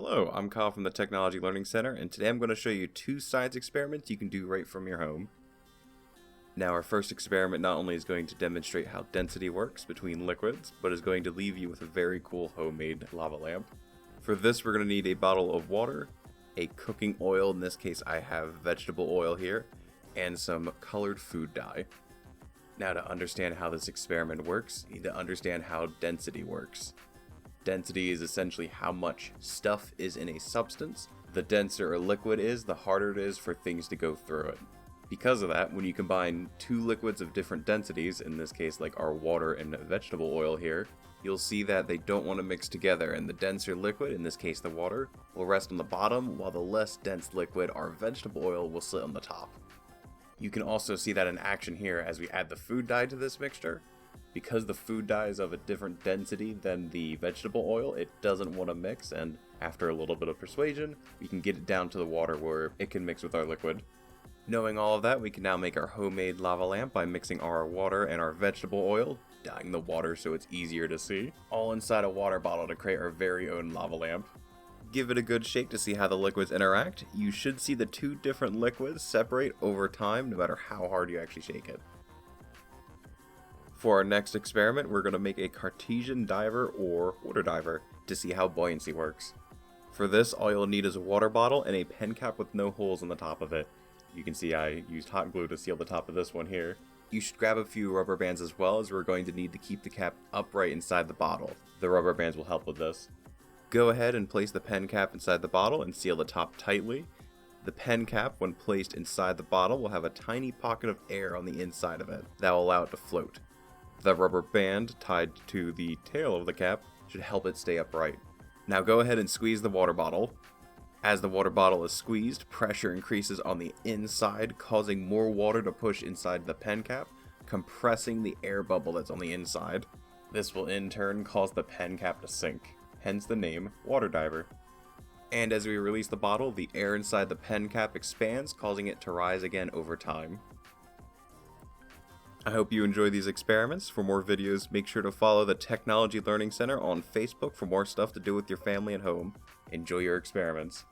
Hello, I'm Kyle from the Technology Learning Center, and today I'm going to show you two science experiments you can do right from your home. Now, our first experiment not only is going to demonstrate how density works between liquids, but is going to leave you with a very cool homemade lava lamp. For this, we're going to need a bottle of water, a cooking oil, in this case I have vegetable oil here, and some colored food dye. Now, to understand how this experiment works, you need to understand how density works. Density is essentially how much stuff is in a substance. The denser a liquid is, the harder it is for things to go through it. Because of that, when you combine two liquids of different densities, in this case like our water and vegetable oil here, you'll see that they don't want to mix together, and the denser liquid, in this case the water, will rest on the bottom, while the less dense liquid, our vegetable oil, will sit on the top. You can also see that in action here as we add the food dye to this mixture. Because the food dye is of a different density than the vegetable oil, it doesn't want to mix, and after a little bit of persuasion, we can get it down to the water where it can mix with our liquid. Knowing all of that, we can now make our homemade lava lamp by mixing our water and our vegetable oil, dyeing the water so it's easier to see, all inside a water bottle to create our very own lava lamp. Give it a good shake to see how the liquids interact. You should see the two different liquids separate over time no matter how hard you actually shake it. For our next experiment, we're going to make a Cartesian Diver or water diver to see how buoyancy works. For this, all you'll need is a water bottle and a pen cap with no holes in the top of it. You can see I used hot glue to seal the top of this one here. You should grab a few rubber bands as well, as we're going to need to keep the cap upright inside the bottle. The rubber bands will help with this. Go ahead and place the pen cap inside the bottle and seal the top tightly. The pen cap, when placed inside the bottle, will have a tiny pocket of air on the inside of it that will allow it to float. The rubber band tied to the tail of the cap should help it stay upright. Now go ahead and squeeze the water bottle. As the water bottle is squeezed, pressure increases on the inside, causing more water to push inside the pen cap, compressing the air bubble that's on the inside. This will in turn cause the pen cap to sink, hence the name water diver. And as we release the bottle, the air inside the pen cap expands, causing it to rise again over time. I hope you enjoy these experiments. For more videos, make sure to follow the Technology Learning Center on Facebook for more stuff to do with your family at home. Enjoy your experiments.